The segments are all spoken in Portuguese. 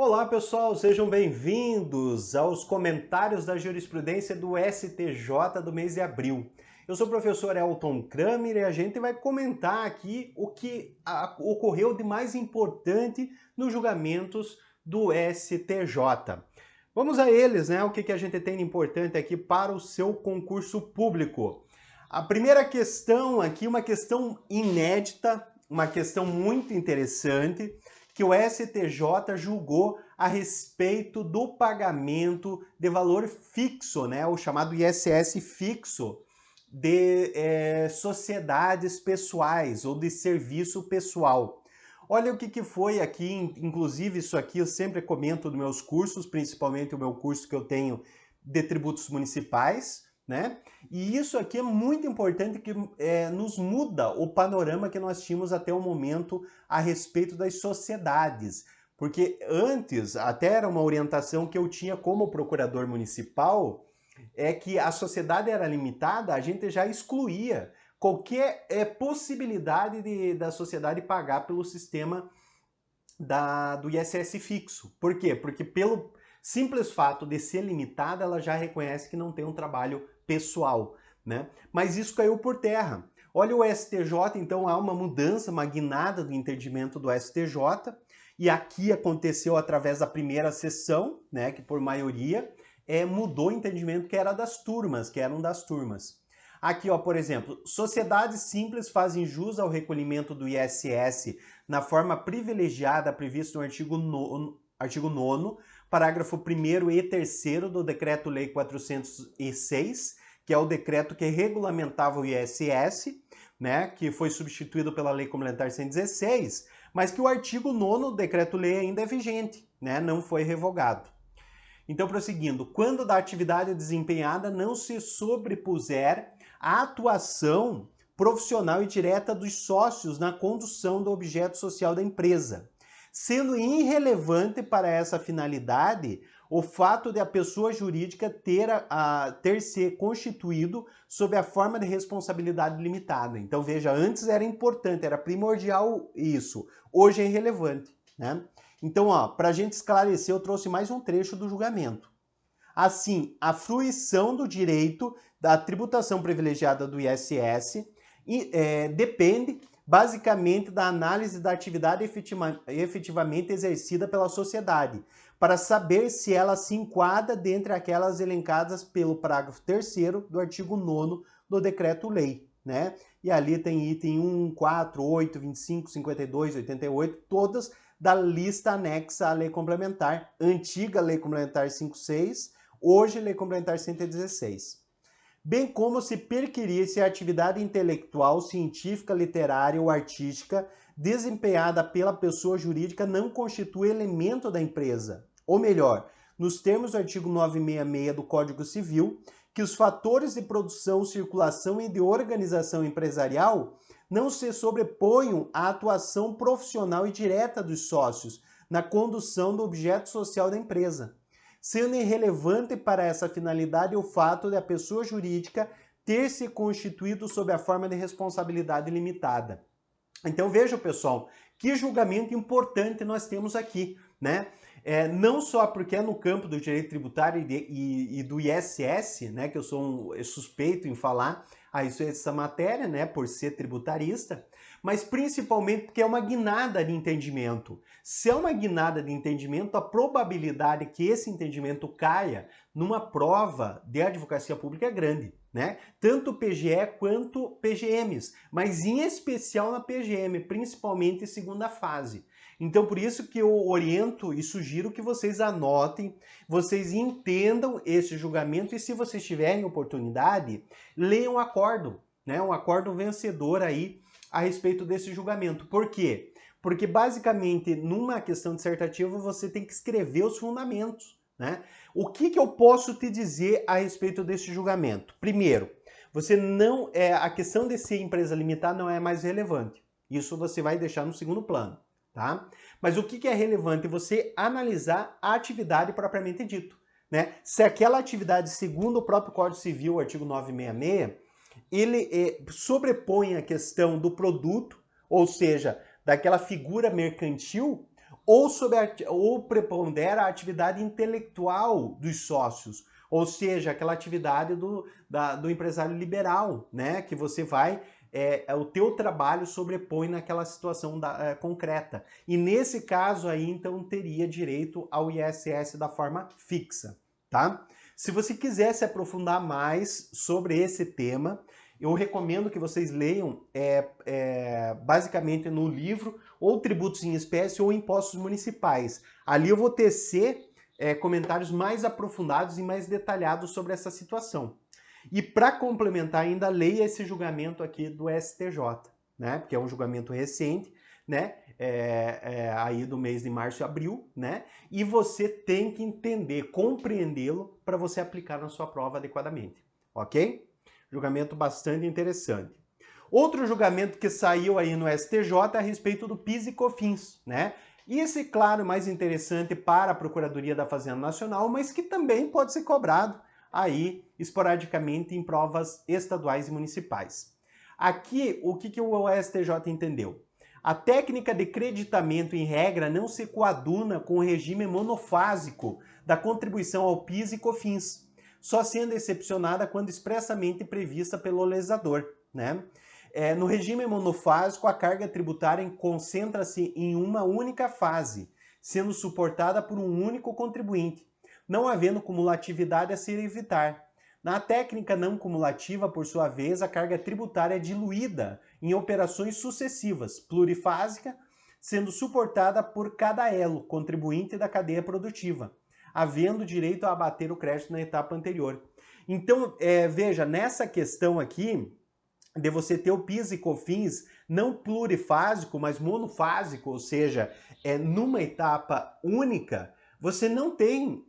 Olá pessoal, sejam bem-vindos aos comentários da jurisprudência do STJ do mês de abril. Eu sou o professor Elton Kramer e a gente vai comentar aqui o que ocorreu de mais importante nos julgamentos do STJ. Vamos a eles, né? O que a gente tem de importante aqui para o seu concurso público. A primeira questão aqui, uma questão inédita, uma questão muito interessante, que o STJ julgou a respeito do pagamento de valor fixo, né, o chamado ISS fixo, de sociedades pessoais ou de serviço pessoal. Olha o que foi aqui, inclusive isso aqui eu sempre comento nos meus cursos, principalmente o meu curso que eu tenho de tributos municipais, né? E isso aqui é muito importante que nos muda o panorama que nós tínhamos até o momento a respeito das sociedades. Porque antes, até era uma orientação que eu tinha como procurador municipal, é que a sociedade era limitada, a gente já excluía qualquer possibilidade da sociedade pagar pelo sistema do ISS fixo. Por quê? Porque pelo simples fato de ser limitada, ela já reconhece que não tem um trabalho pessoal, né? Mas isso caiu por terra. Olha o STJ, então há uma mudança, uma guinada do entendimento do STJ, e aqui aconteceu através da primeira sessão, né, que por maioria mudou o entendimento que era das turmas, que eram das turmas. Aqui, ó, por exemplo, sociedades simples fazem jus ao recolhimento do ISS na forma privilegiada prevista no artigo 9º, parágrafo 1º e 3º do Decreto-Lei 406, que é o decreto que regulamentava o ISS, né, que foi substituído pela Lei Complementar 116, mas que o artigo 9º do Decreto-Lei ainda é vigente, né, não foi revogado. Então, prosseguindo, quando da atividade desempenhada não se sobrepuser a atuação profissional e direta dos sócios na condução do objeto social da empresa, sendo irrelevante para essa finalidade o fato de a pessoa jurídica ter se constituído sob a forma de responsabilidade limitada. Então, veja, antes era importante, era primordial isso, hoje é irrelevante, né? Então, para a gente esclarecer, eu trouxe mais um trecho do julgamento. Assim, a fruição do direito da tributação privilegiada do ISS depende basicamente da análise da atividade efetivamente exercida pela sociedade, para saber se ela se enquadra dentre aquelas elencadas pelo parágrafo 3º do artigo 9º do Decreto-Lei, né? E ali tem item 1, 4, 8, 25, 52, 88, todas da lista anexa à Lei Complementar, antiga Lei Complementar 56, hoje Lei Complementar 116. Bem como se perquirisse a atividade intelectual, científica, literária ou artística desempenhada pela pessoa jurídica não constitui elemento da empresa. Ou melhor, nos termos do artigo 966 do Código Civil, que os fatores de produção, circulação e de organização empresarial não se sobreponham à atuação profissional e direta dos sócios na condução do objeto social da empresa, sendo irrelevante para essa finalidade o fato de a pessoa jurídica ter se constituído sob a forma de responsabilidade limitada. Então vejam, pessoal, que julgamento importante nós temos aqui, né? Não só porque é no campo do direito tributário e do ISS, né, que eu sou suspeito em falar a essa matéria, né, por ser tributarista, mas principalmente porque é uma guinada de entendimento. Se é uma guinada de entendimento, a probabilidade que esse entendimento caia numa prova de advocacia pública é grande, né? Tanto PGE quanto PGMs, mas em especial na PGM, principalmente em segunda fase. Então, por isso que eu oriento e sugiro que vocês anotem, vocês entendam esse julgamento e, se vocês tiverem oportunidade, leiam um acórdão, né? Um acórdão vencedor aí a respeito desse julgamento. Por quê? Porque, basicamente, numa questão dissertativa, você tem que escrever os fundamentos, né? O que eu posso te dizer a respeito desse julgamento? Primeiro, a questão de ser empresa limitada não é mais relevante. Isso você vai deixar no segundo plano, tá? Mas o que é relevante? Você analisar a atividade propriamente dito, né? Se aquela atividade, segundo o próprio Código Civil, o artigo 966, ele sobrepõe a questão do produto, ou seja, daquela figura mercantil, ou prepondera a atividade intelectual dos sócios, ou seja, aquela atividade do empresário liberal, né? Que você vai, o teu trabalho sobrepõe naquela situação concreta. E nesse caso aí, então, teria direito ao ISS da forma fixa, tá? Se você quiser se aprofundar mais sobre esse tema, eu recomendo que vocês leiam basicamente no livro ou Tributos em Espécie ou Impostos Municipais. Ali eu vou tecer comentários mais aprofundados e mais detalhados sobre essa situação. E para complementar ainda, leia esse julgamento aqui do STJ, né? Porque é um julgamento recente, né? Aí do mês de março e abril, né? E você tem que entender, compreendê-lo para você aplicar na sua prova adequadamente, ok? Julgamento bastante interessante. Outro julgamento que saiu aí no STJ é a respeito do PIS e COFINS, né? E esse, claro, mais interessante para a Procuradoria da Fazenda Nacional, mas que também pode ser cobrado aí esporadicamente em provas estaduais e municipais. Aqui, o que o STJ entendeu? A técnica de creditamento, em regra, não se coaduna com o regime monofásico da contribuição ao PIS e COFINS, só sendo excepcionada quando expressamente prevista pelo legislador, né? No regime monofásico, a carga tributária concentra-se em uma única fase, sendo suportada por um único contribuinte, não havendo cumulatividade a se evitar. Na técnica não cumulativa, por sua vez, a carga tributária é diluída em operações sucessivas, plurifásica, sendo suportada por cada elo contribuinte da cadeia produtiva, havendo direito a abater o crédito na etapa anterior. Então, veja, nessa questão aqui, de você ter o PIS e COFINS não plurifásico, mas monofásico, ou seja, numa etapa única, você não tem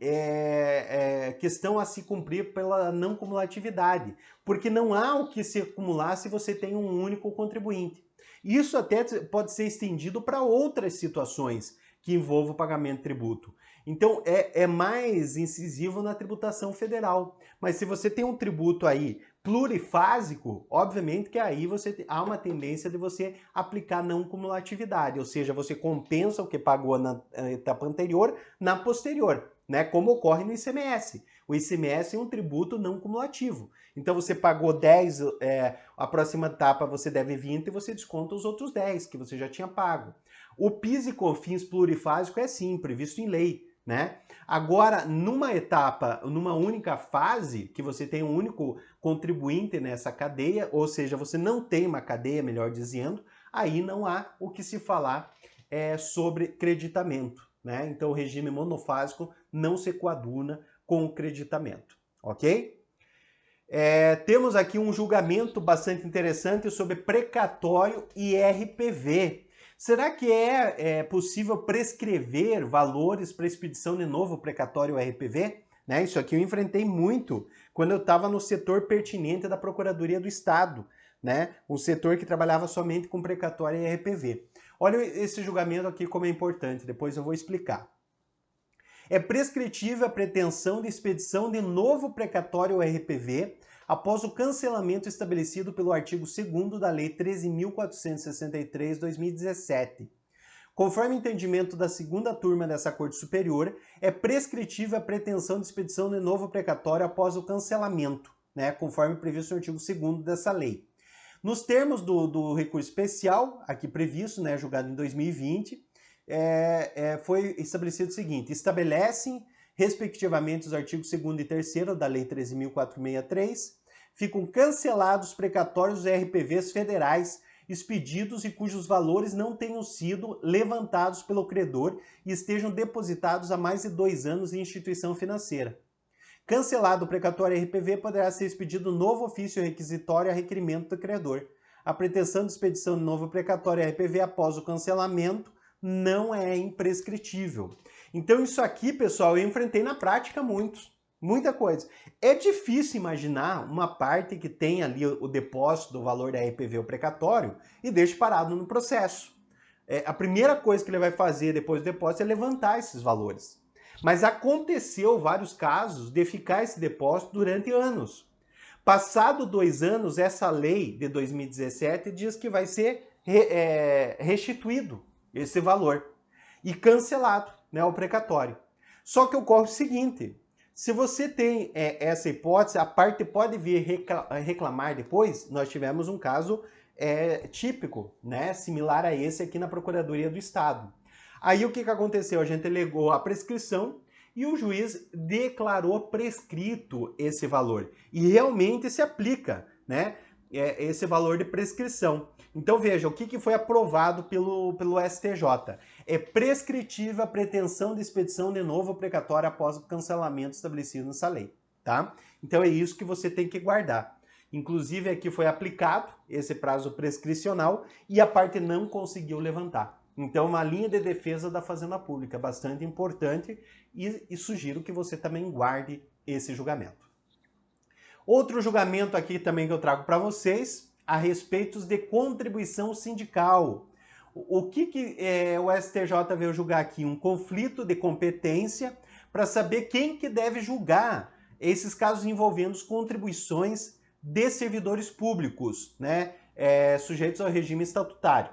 questão a se cumprir pela não cumulatividade, porque não há o que se acumular se você tem um único contribuinte. Isso até pode ser estendido para outras situações que envolvam o pagamento de tributo. Então, é mais incisivo na tributação federal. Mas se você tem um tributo aí plurifásico, obviamente que aí há uma tendência de você aplicar não cumulatividade, ou seja, você compensa o que pagou na etapa anterior na posterior, né? Como ocorre no ICMS. O ICMS é um tributo não cumulativo. Então você pagou 10, a próxima etapa você deve 20 e você desconta os outros 10 que você já tinha pago. O PIS e COFINS plurifásico é sim, previsto em lei, né? Agora, numa etapa, numa única fase, que você tem um único contribuinte nessa cadeia, ou seja, você não tem uma cadeia, melhor dizendo, aí não há o que se falar sobre creditamento, né? Então o regime monofásico não se coaduna com o creditamento, ok? Temos aqui um julgamento bastante interessante sobre precatório e RPV. Será que é possível prescrever valores para expedição de novo precatório RPV? Né? Isso aqui eu enfrentei muito quando eu estava no setor pertinente da Procuradoria do Estado, né? Um setor que trabalhava somente com precatório e RPV. Olha esse julgamento aqui como é importante, depois eu vou explicar. É prescritível a pretensão de expedição de novo precatório ou RPV após o cancelamento estabelecido pelo artigo 2º da Lei 13.463/2017. Conforme entendimento da segunda turma dessa Corte Superior, é prescritível a pretensão de expedição de novo precatório após o cancelamento, né, conforme previsto no artigo 2º dessa lei. Nos termos do recurso especial, aqui previsto, né, julgado em 2020, foi estabelecido o seguinte: estabelecem, respectivamente, os artigos 2º e 3º da Lei 13.463, ficam cancelados precatórios e RPVs federais expedidos e cujos valores não tenham sido levantados pelo credor e estejam depositados há mais de 2 anos em instituição financeira. Cancelado o precatório RPV, poderá ser expedido novo ofício requisitório a requerimento do credor. A pretensão de expedição de novo precatório RPV após o cancelamento não é imprescritível. Então isso aqui, pessoal, eu enfrentei na prática muita coisa. É difícil imaginar uma parte que tem ali o depósito do valor da RPV ou precatório e deixe parado no processo. A primeira coisa que ele vai fazer depois do depósito é levantar esses valores. Mas aconteceu vários casos de ficar esse depósito durante anos. Passado 2 anos, essa lei de 2017 diz que vai ser restituído esse valor. e cancelado, né, o precatório. Só que ocorre o seguinte, se você tem essa hipótese, a parte pode vir reclamar depois. Nós tivemos um caso típico, né, similar a esse aqui na Procuradoria do Estado. Aí o que aconteceu? A gente alegou a prescrição e o juiz declarou prescrito esse valor. E realmente se aplica, né, esse valor de prescrição. Então veja, o que foi aprovado pelo STJ? É prescritiva a pretensão de expedição de novo precatório após o cancelamento estabelecido nessa lei, tá? Então é isso que você tem que guardar. Inclusive aqui foi aplicado esse prazo prescricional e a parte não conseguiu levantar. Então uma linha de defesa da Fazenda Pública bastante importante e sugiro que você também guarde esse julgamento. Outro julgamento aqui também que eu trago para vocês a respeito de contribuição sindical. O que o STJ veio julgar aqui? Um conflito de competência para saber quem que deve julgar esses casos envolvendo contribuições de servidores públicos, né, sujeitos ao regime estatutário.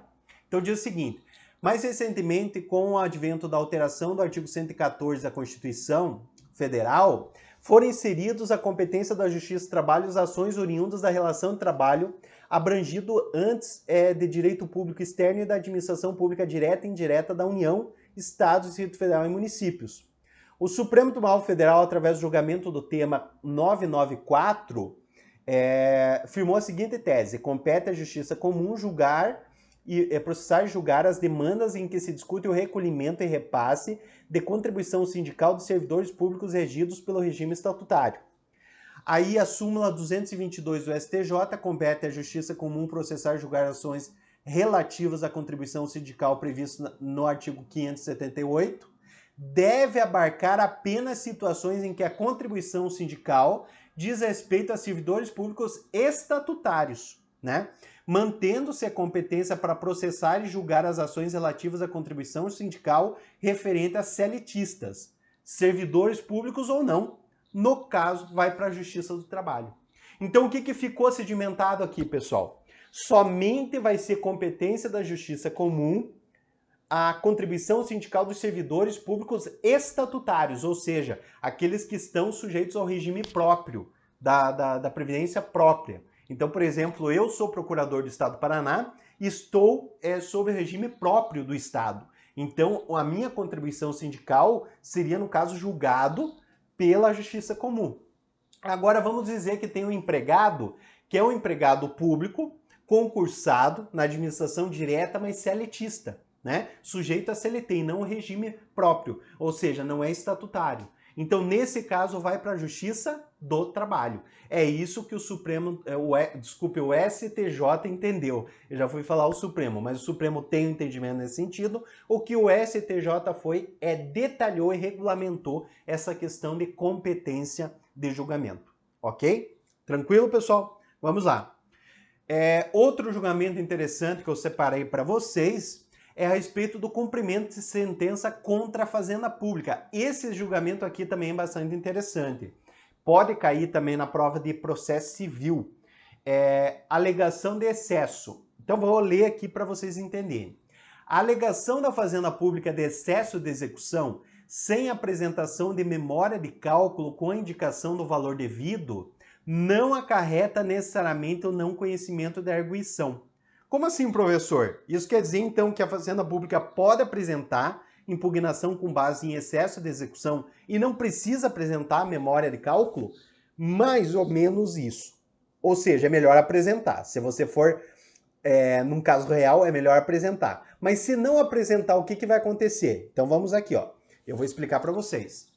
Então diz o seguinte, mais recentemente, com o advento da alteração do artigo 114 da Constituição Federal, foram inseridos a competência da Justiça do Trabalho as ações oriundas da relação de trabalho abrangido antes de direito público externo e da administração pública direta e indireta da União, Estados, Distrito Federal e municípios. O Supremo Tribunal Federal, através do julgamento do tema 994, firmou a seguinte tese: compete à Justiça Comum julgar e processar e julgar as demandas em que se discute o recolhimento e repasse de contribuição sindical dos servidores públicos regidos pelo regime estatutário. Aí a súmula 222 do STJ compete à Justiça Comum processar e julgar ações relativas à contribuição sindical prevista no artigo 578, deve abarcar apenas situações em que a contribuição sindical diz respeito a servidores públicos estatutários, né? Mantendo-se a competência para processar e julgar as ações relativas à contribuição sindical referente a seletistas, servidores públicos ou não. No caso, vai para a Justiça do Trabalho. Então, o que ficou sedimentado aqui, pessoal? Somente vai ser competência da Justiça Comum a contribuição sindical dos servidores públicos estatutários, ou seja, aqueles que estão sujeitos ao regime próprio, da Previdência própria. Então, por exemplo, eu sou procurador do Estado do Paraná e estou sob o regime próprio do Estado. Então, a minha contribuição sindical seria, no caso, julgado pela Justiça Comum. Agora, vamos dizer que tem um empregado, que é um empregado público, concursado na administração direta, mas seletista, né? Sujeito a CLT e não o regime próprio, ou seja, não é estatutário. Então, nesse caso, vai para a Justiça do Trabalho. É isso que o o STJ entendeu. Eu já fui falar o Supremo, mas o Supremo tem um entendimento nesse sentido. O que o STJ detalhou e regulamentou essa questão de competência de julgamento. Ok? Tranquilo, pessoal? Vamos lá. Outro julgamento interessante que eu separei para vocês é a respeito do cumprimento de sentença contra a Fazenda Pública. Esse julgamento aqui também é bastante interessante. Pode cair também na prova de processo civil. Alegação de excesso. Então vou ler aqui para vocês entenderem. A alegação da Fazenda Pública de excesso de execução sem apresentação de memória de cálculo com a indicação do valor devido não acarreta necessariamente o não conhecimento da arguição. Como assim, professor? Isso quer dizer, então, que a Fazenda Pública pode apresentar impugnação com base em excesso de execução e não precisa apresentar a memória de cálculo? Mais ou menos isso. Ou seja, é melhor apresentar. Se você for num caso real, é melhor apresentar. Mas se não apresentar, o que vai acontecer? Então vamos aqui, ó. Eu vou explicar para vocês.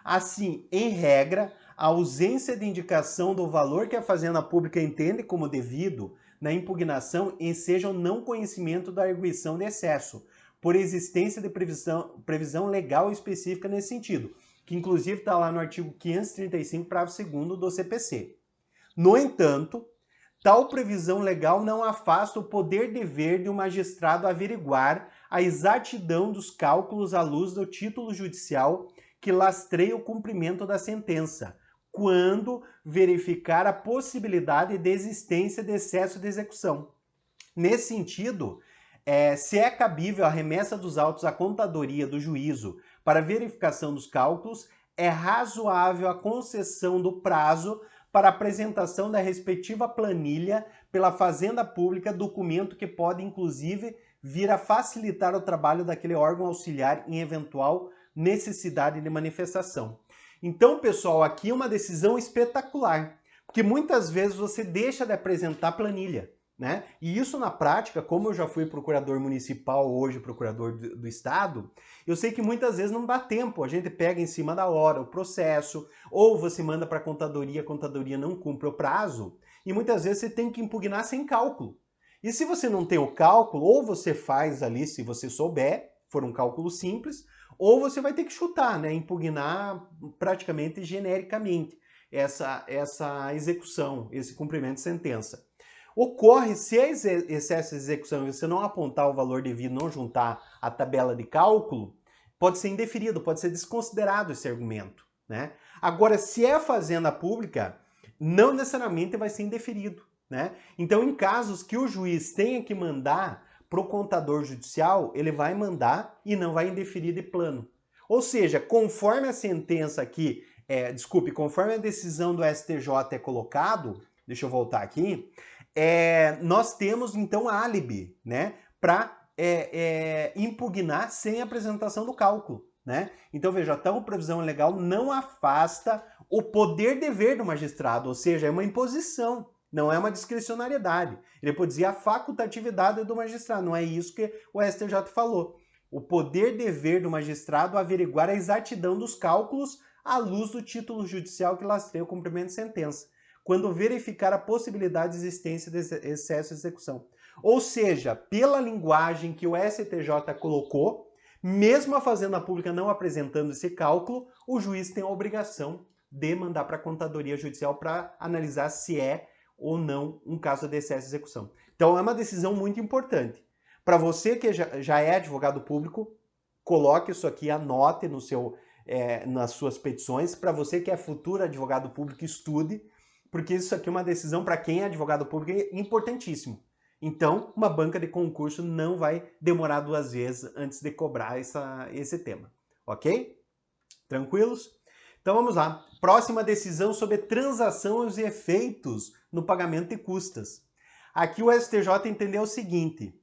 Assim, em regra, a ausência de indicação do valor que a Fazenda Pública entende como devido na impugnação enseja o não conhecimento da arguição de excesso, por existência de previsão legal específica nesse sentido, que inclusive está lá no artigo 535, parágrafo 2º do CPC. No entanto, tal previsão legal não afasta o poder-dever de um magistrado averiguar a exatidão dos cálculos à luz do título judicial que lastreia o cumprimento da sentença, quando verificar a possibilidade de existência de excesso de execução. Nesse sentido, se é cabível a remessa dos autos à contadoria do juízo para verificação dos cálculos, é razoável a concessão do prazo para apresentação da respectiva planilha pela Fazenda Pública, documento que pode, inclusive, vir a facilitar o trabalho daquele órgão auxiliar em eventual necessidade de manifestação. Então, pessoal, aqui é uma decisão espetacular, porque muitas vezes você deixa de apresentar planilha, né? E isso na prática, como eu já fui procurador municipal, hoje procurador do estado, eu sei que muitas vezes não dá tempo, a gente pega em cima da hora o processo, ou você manda para a contadoria não cumpre o prazo, e muitas vezes você tem que impugnar sem cálculo. E se você não tem o cálculo, ou você faz ali, se você souber, for um cálculo simples, ou você vai ter que chutar, né? Impugnar praticamente genericamente essa execução, esse cumprimento de sentença. Ocorre, se é excesso de execução e você não apontar o valor devido, não juntar a tabela de cálculo, pode ser indeferido, pode ser desconsiderado esse argumento, né? Agora, se é fazenda pública, não necessariamente vai ser indeferido, né? Então, em casos que o juiz tenha que mandar para o contador judicial, ele vai mandar e não vai indeferir de plano. Ou seja, conforme a sentença aqui, conforme a decisão do STJ é colocado, deixa eu voltar aqui, nós temos então álibi, né, para impugnar sem apresentação do cálculo, né? Então veja, a tal previsão legal não afasta o poder-dever do magistrado, ou seja, é uma imposição, não é uma discricionariedade. Ele pode dizer a facultatividade do magistrado, não é isso que o STJ falou. O poder-dever do magistrado averiguar a exatidão dos cálculos à luz do título judicial que lastreia o cumprimento de sentença, quando verificar a possibilidade de existência de excesso de execução. Ou seja, pela linguagem que o STJ colocou, mesmo a Fazenda Pública não apresentando esse cálculo, o juiz tem a obrigação de mandar para a contadoria judicial para analisar se é ou não um caso de excesso de execução. Então é uma decisão muito importante. Para você que já é advogado público, coloque isso aqui, anote nas suas petições. Para você que é futuro advogado público, estude, porque isso aqui é uma decisão para quem é advogado público importantíssimo. Então, uma banca de concurso não vai demorar 2 vezes antes de cobrar esse tema, ok? Tranquilos? Então vamos lá. Próxima decisão sobre transação e efeitos no pagamento de custas. Aqui o STJ entendeu o seguinte: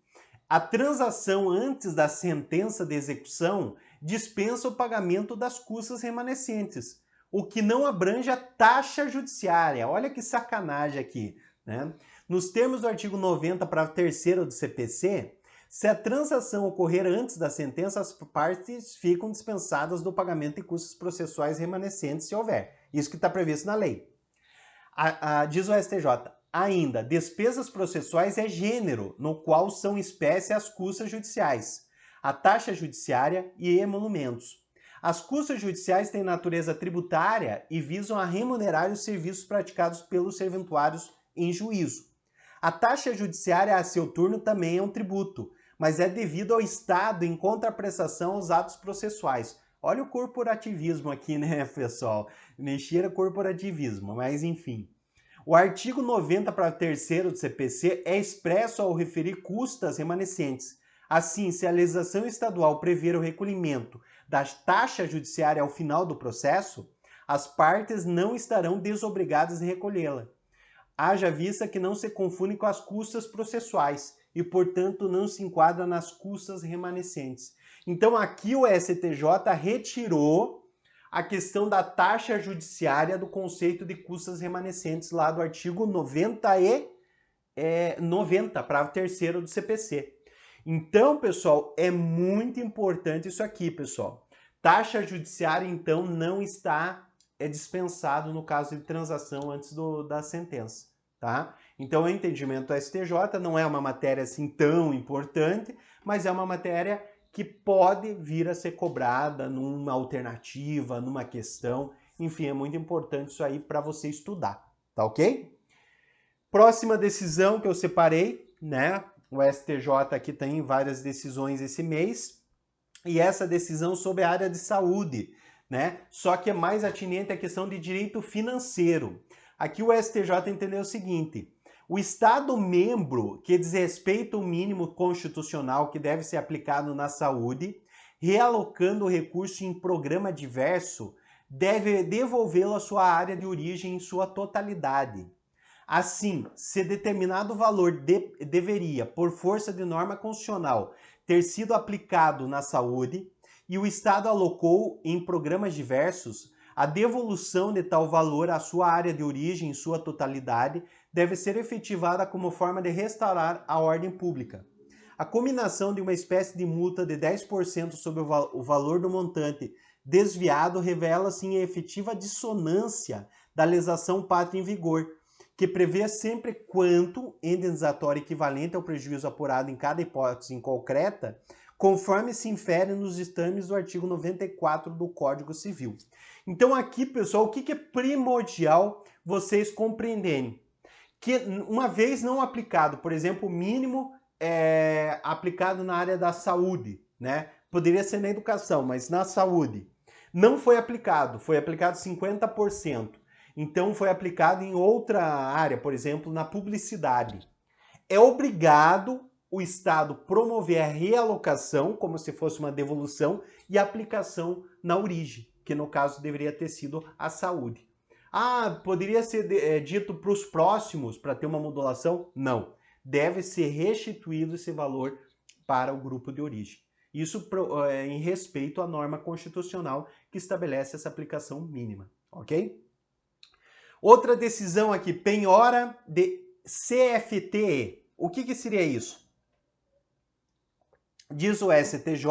a transação antes da sentença de execução dispensa o pagamento das custas remanescentes, o que não abrange a taxa judiciária. Olha que sacanagem aqui, né? Nos termos do artigo 90, parágrafo 3º do CPC, se a transação ocorrer antes da sentença, as partes ficam dispensadas do pagamento de custos processuais remanescentes, se houver. Isso que está previsto na lei. Diz o STJ, ainda, despesas processuais é gênero, no qual são espécie as custas judiciais, a taxa judiciária e emolumentos. As custas judiciais têm natureza tributária e visam a remunerar os serviços praticados pelos serventuários em juízo. A taxa judiciária, a seu turno, também é um tributo, mas é devido ao Estado em contraprestação aos atos processuais. Olha o corporativismo aqui, né, pessoal? Mexer corporativismo, mas enfim. O artigo 90, parágrafo 3º do CPC é expresso ao referir custas remanescentes. Assim, se a legislação estadual prever o recolhimento da taxa judiciária ao final do processo, as partes não estarão desobrigadas de recolhê-la. Haja vista que não se confunde com as custas processuais e, portanto, não se enquadra nas custas remanescentes. Então, aqui o STJ retirou a questão da taxa judiciária do conceito de custas remanescentes lá do artigo 90, parágrafo 3º do CPC. Então, pessoal, é muito importante isso aqui, pessoal. Taxa judiciária, então, não está dispensado no caso de transação antes da sentença, tá? Então, o entendimento do STJ não é uma matéria assim tão importante, mas é uma matéria que pode vir a ser cobrada numa alternativa, numa questão. Enfim, é muito importante isso aí para você estudar, tá ok? Próxima decisão que eu separei, né? O STJ aqui tem várias decisões esse mês, e essa decisão sobre a área de saúde, né? Só que é mais atinente à questão de direito financeiro. Aqui o STJ entendeu o seguinte: O Estado membro que desrespeita o mínimo constitucional que deve ser aplicado na saúde, realocando o recurso em programa diverso, deve devolvê-lo à sua área de origem em sua totalidade. Assim, se determinado valor deveria, por força de norma constitucional, ter sido aplicado na saúde e o Estado alocou em programas diversos, a devolução de tal valor à sua área de origem em sua totalidade deve ser efetivada como forma de restaurar a ordem pública. A combinação de uma espécie de multa de 10% sobre o valor do montante desviado revela-se em efetiva dissonância da legislação pátria em vigor, que prevê sempre quanto indenizatório equivalente ao prejuízo apurado em cada hipótese concreta, conforme se infere nos ditames do artigo 94 do Código Civil. Então aqui, pessoal, o que é primordial vocês compreenderem? Que uma vez não aplicado, por exemplo, o mínimo aplicado na área da saúde, né? Poderia ser na educação, mas na saúde. Não foi aplicado 50%. Então foi aplicado em outra área, por exemplo, na publicidade. É obrigado o Estado promover a realocação, como se fosse uma devolução, e a aplicação na origem, que no caso deveria ter sido a saúde. Ah, poderia ser dito para os próximos para ter uma modulação? Não. Deve ser restituído esse valor para o grupo de origem. Isso em respeito à norma constitucional que estabelece essa aplicação mínima, ok? Outra decisão aqui, penhora de CFTE. O que seria isso? Diz o STJ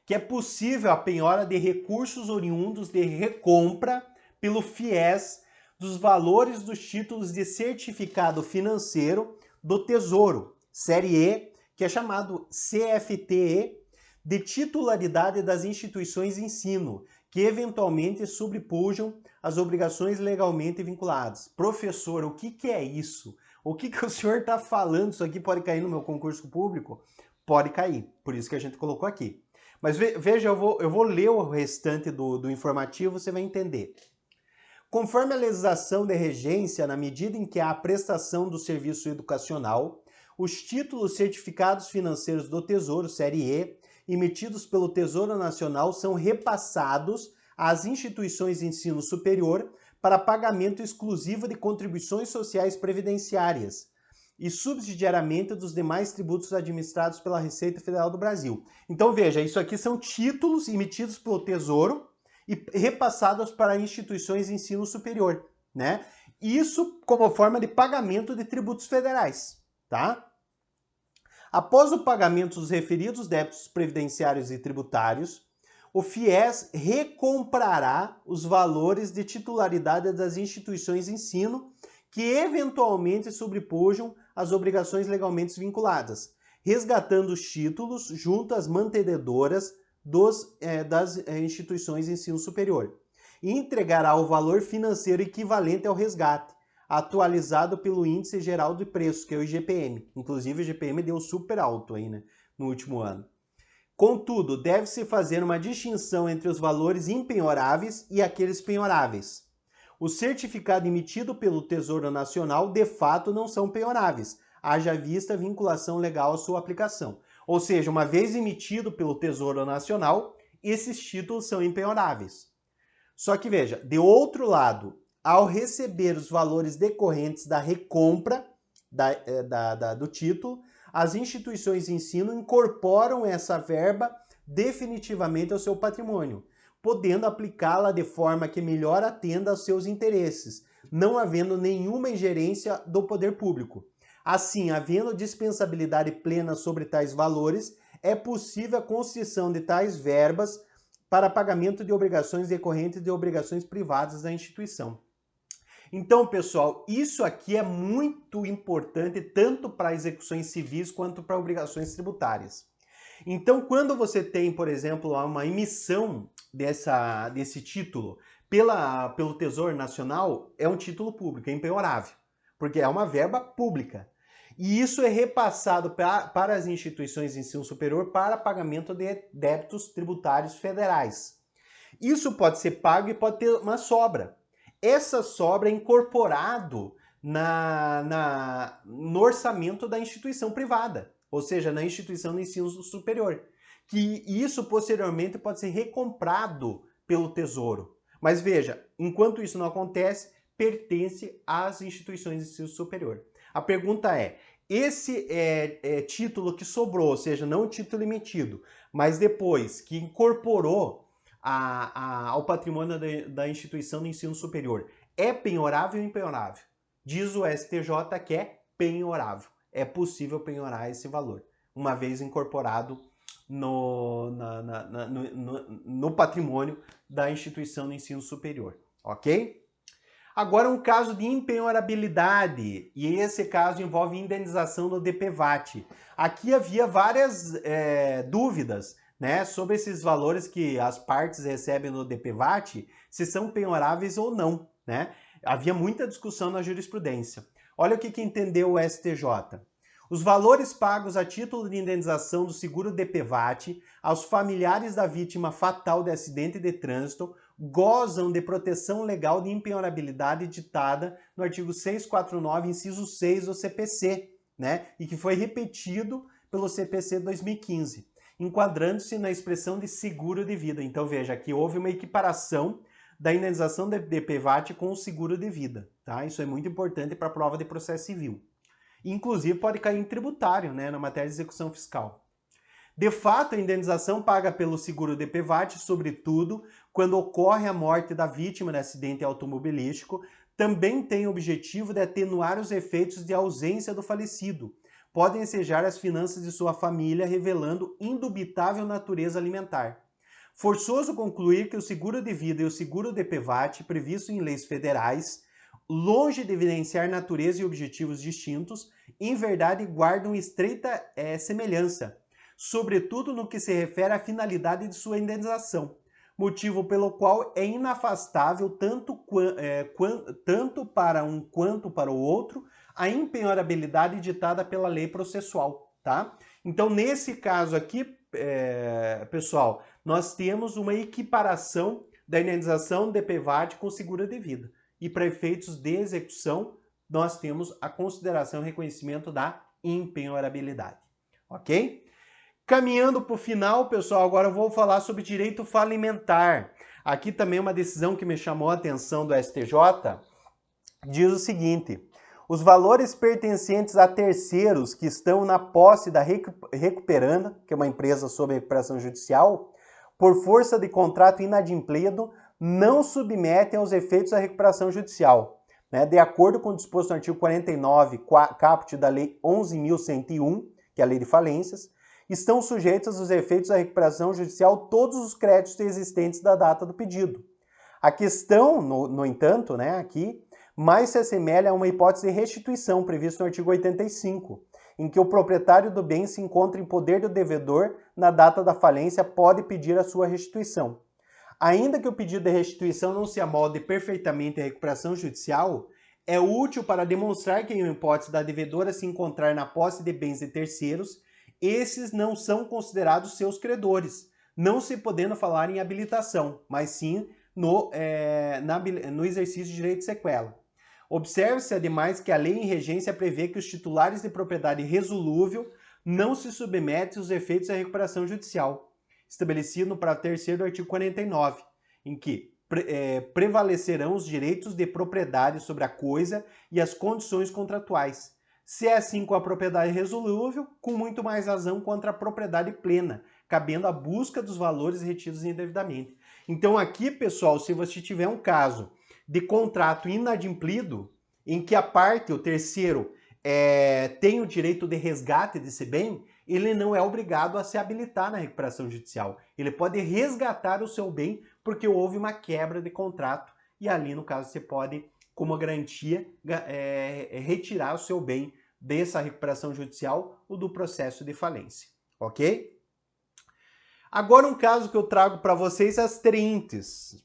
que é possível a penhora de recursos oriundos de recompra pelo FIES dos valores dos títulos de certificado financeiro do Tesouro, série E, que é chamado CFTE, de titularidade das instituições de ensino, que eventualmente sobrepujam as obrigações legalmente vinculadas. Professor, o que é isso? O que o senhor está falando? Isso aqui pode cair no meu concurso público? Pode cair, por isso que a gente colocou aqui. Mas veja, eu vou ler o restante do informativo, você vai entender. Conforme a legislação de regência, na medida em que há a prestação do serviço educacional, os títulos certificados financeiros do Tesouro, série E, emitidos pelo Tesouro Nacional, são repassados às instituições de ensino superior para pagamento exclusivo de contribuições sociais previdenciárias e subsidiariamente dos demais tributos administrados pela Receita Federal do Brasil. Então veja, isso aqui são títulos emitidos pelo Tesouro e repassados para instituições de ensino superior, né? Isso como forma de pagamento de tributos federais, tá? Após o pagamento dos referidos débitos previdenciários e tributários, o FIES recomprará os valores de titularidade das instituições de ensino que eventualmente sobrepujam as obrigações legalmente vinculadas, resgatando os títulos junto às mantenedoras das instituições de ensino superior, e entregará o valor financeiro equivalente ao resgate, atualizado pelo Índice Geral de Preços, que é o IGPM. Inclusive, o IGPM deu super alto aí, né, no último ano. Contudo, deve-se fazer uma distinção entre os valores impenhoráveis e aqueles penhoráveis. O certificado emitido pelo Tesouro Nacional, de fato, não são penhoráveis, haja vista a vinculação legal à sua aplicação. Ou seja, uma vez emitido pelo Tesouro Nacional, esses títulos são impenhoráveis. Só que veja, de outro lado, ao receber os valores decorrentes da recompra do título, as instituições de ensino incorporam essa verba definitivamente ao seu patrimônio, podendo aplicá-la de forma que melhor atenda aos seus interesses, não havendo nenhuma ingerência do poder público. Assim, havendo dispensabilidade plena sobre tais valores, é possível a concessão de tais verbas para pagamento de obrigações decorrentes de obrigações privadas da instituição. Então, pessoal, isso aqui é muito importante tanto para execuções civis quanto para obrigações tributárias. Então, quando você tem, por exemplo, uma emissão desse título pelo Tesouro Nacional, é um título público, é impenhorável, porque é uma verba pública. E isso é repassado para as instituições de ensino superior para pagamento de débitos tributários federais. Isso pode ser pago e pode ter uma sobra. Essa sobra é incorporado no orçamento da instituição privada, ou seja, na instituição de ensino superior. Que isso posteriormente pode ser recomprado pelo Tesouro. Mas veja, enquanto isso não acontece, pertence às instituições de ensino superior. A pergunta é, esse título que sobrou, ou seja, não o título emitido, mas depois que incorporou ao patrimônio da instituição de ensino superior, é penhorável ou impenhorável? Diz o STJ que é penhorável. É possível penhorar esse valor, uma vez incorporado no patrimônio da instituição de ensino superior, ok? Agora um caso de impenhorabilidade, e esse caso envolve indenização do DPVAT. Aqui havia várias dúvidas, né, sobre esses valores que as partes recebem no DPVAT, se são penhoráveis ou não, né? Havia muita discussão na jurisprudência. Olha o que entendeu o STJ. Os valores pagos a título de indenização do seguro DPVAT aos familiares da vítima fatal de acidente de trânsito gozam de proteção legal de impenhorabilidade ditada no artigo 649, inciso 6 do CPC, né? E que foi repetido pelo CPC 2015, enquadrando-se na expressão de seguro de vida. Então veja, aqui houve uma equiparação da indenização de DPVAT com o seguro de vida, tá? Isso é muito importante para a prova de processo civil. Inclusive pode cair em tributário, né, na matéria de execução fiscal. De fato, a indenização paga pelo seguro DPVAT, sobretudo quando ocorre a morte da vítima de acidente automobilístico, também tem o objetivo de atenuar os efeitos de ausência do falecido. Podem ensejar as finanças de sua família, revelando indubitável natureza alimentar. Forçoso concluir que o seguro de vida e o seguro DPVAT, previsto em leis federais, longe de evidenciar natureza e objetivos distintos, em verdade guardam estreita semelhança, sobretudo no que se refere à finalidade de sua indenização, motivo pelo qual é inafastável tanto para um quanto para o outro a impenhorabilidade ditada pela lei processual, tá? Então, nesse caso aqui, pessoal, nós temos uma equiparação da indenização do DPVAT com seguro de vida. E para efeitos de execução, nós temos a consideração e reconhecimento da impenhorabilidade, ok? Caminhando para o final, pessoal, agora eu vou falar sobre direito falimentar. Aqui também uma decisão que me chamou a atenção do STJ, diz o seguinte: os valores pertencentes a terceiros que estão na posse da recuperanda, que é uma empresa sob recuperação judicial, por força de contrato inadimplido, não submetem aos efeitos da recuperação judicial, né? De acordo com o disposto no artigo 49, caput da Lei 11.101, que é a Lei de Falências, estão sujeitos aos efeitos da recuperação judicial todos os créditos existentes da data do pedido. A questão, no entanto, né, aqui, mais se assemelha a uma hipótese de restituição prevista no artigo 85, em que o proprietário do bem se encontra em poder do devedor na data da falência, pode pedir a sua restituição. Ainda que o pedido de restituição não se amolde perfeitamente à recuperação judicial, é útil para demonstrar que, em hipótese da devedora se encontrar na posse de bens de terceiros, esses não são considerados seus credores, não se podendo falar em habilitação, mas sim no exercício de direito de sequela. Observe-se, ademais, que a lei em regência prevê que os titulares de propriedade resolúvel não se submetem aos efeitos da recuperação judicial, estabelecido no parágrafo 3º do artigo 49, em que prevalecerão os direitos de propriedade sobre a coisa e as condições contratuais. Se é assim com a propriedade resolúvel, com muito mais razão contra a propriedade plena, cabendo a busca dos valores retidos indevidamente. Então aqui, pessoal, se você tiver um caso de contrato inadimplido, em que a parte, o terceiro, tem o direito de resgate desse bem, ele não é obrigado a se habilitar na recuperação judicial. Ele pode resgatar o seu bem porque houve uma quebra de contrato e ali, no caso, você pode, como garantia, retirar o seu bem dessa recuperação judicial ou do processo de falência, ok? Agora um caso que eu trago para vocês, as triintes.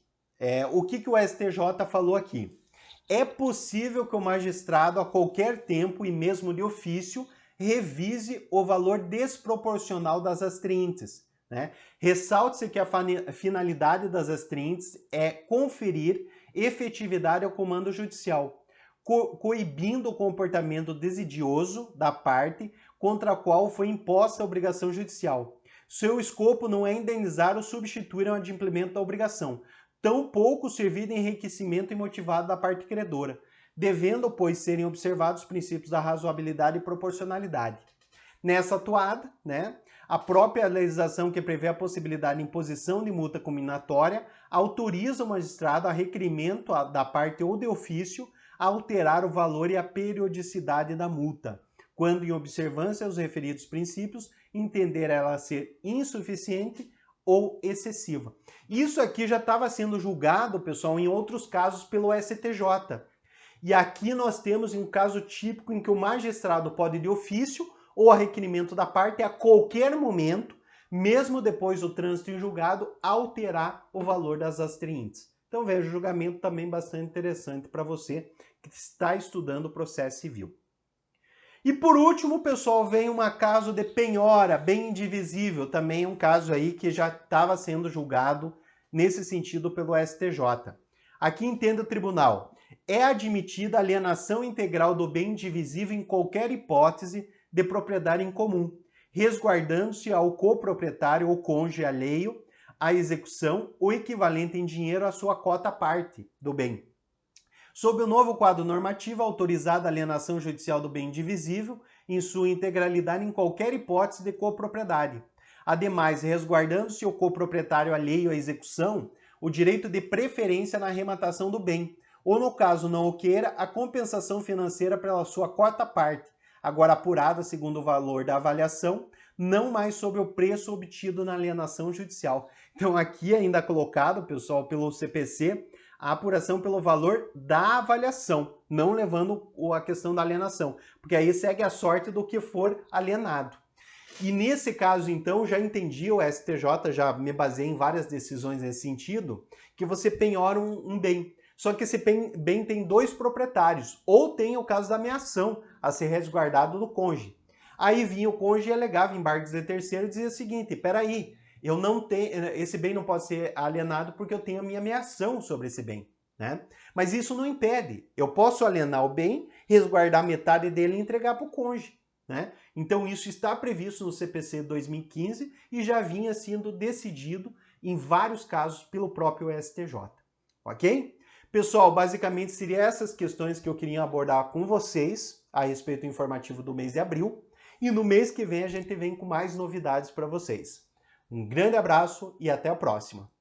O que o STJ falou aqui? É possível que o magistrado, a qualquer tempo e mesmo de ofício, revise o valor desproporcional das astriintes, né? Ressalte-se que a finalidade das astriintes é conferir efetividade ao comando judicial. coibindo o comportamento desidioso da parte contra a qual foi imposta a obrigação judicial. Seu escopo não é indenizar ou substituir o adimplemento da obrigação, tampouco servir de enriquecimento imotivado da parte credora, devendo, pois, serem observados os princípios da razoabilidade e proporcionalidade. Nessa atuada, a própria legislação que prevê a possibilidade de imposição de multa combinatória autoriza o magistrado a requerimento da parte ou de ofício a alterar o valor e a periodicidade da multa, quando, em observância aos referidos princípios, entender ela ser insuficiente ou excessiva. Isso aqui já estava sendo julgado, pessoal, em outros casos pelo STJ. E aqui nós temos um caso típico em que o magistrado pode, de ofício ou a requerimento da parte, a qualquer momento, mesmo depois do trânsito em julgado, alterar o valor das astrientes. Então veja, o julgamento também bastante interessante para você que está estudando o processo civil. E por último, pessoal, vem um caso de penhora, bem indivisível, também um caso aí que já estava sendo julgado nesse sentido pelo STJ. Aqui entende o tribunal: é admitida a alienação integral do bem indivisível em qualquer hipótese de propriedade em comum, resguardando-se ao coproprietário ou cônjuge alheio à execução o equivalente em dinheiro à sua cota parte do bem. Sob o novo quadro normativo, autorizada a alienação judicial do bem indivisível em sua integralidade em qualquer hipótese de copropriedade. Ademais, resguardando-se o coproprietário alheio à execução o direito de preferência na arrematação do bem, ou no caso não o queira, a compensação financeira pela sua cota parte, agora apurada segundo o valor da avaliação, não mais sobre o preço obtido na alienação judicial. Então aqui ainda colocado, pessoal, pelo CPC, a apuração pelo valor da avaliação, não levando a questão da alienação, porque aí segue a sorte do que for alienado. E nesse caso, então, já entendi, o STJ, já me baseei em várias decisões nesse sentido, que você penhora um bem. Só que esse bem tem dois proprietários, ou tem o caso da ameação a ser resguardado do cônjuge. Aí vinha o cônjuge e alegava embargos de terceiro e dizia o seguinte: peraí, eu não tenho, esse bem não pode ser alienado porque eu tenho a minha ameação sobre esse bem, Mas isso não impede. Eu posso alienar o bem, resguardar metade dele e entregar para o cônjuge, Então isso está previsto no CPC 2015 e já vinha sendo decidido em vários casos pelo próprio STJ, ok? Pessoal, basicamente seriam essas questões que eu queria abordar com vocês a respeito do informativo do mês de abril. E no mês que vem a gente vem com mais novidades para vocês. Um grande abraço e até a próxima!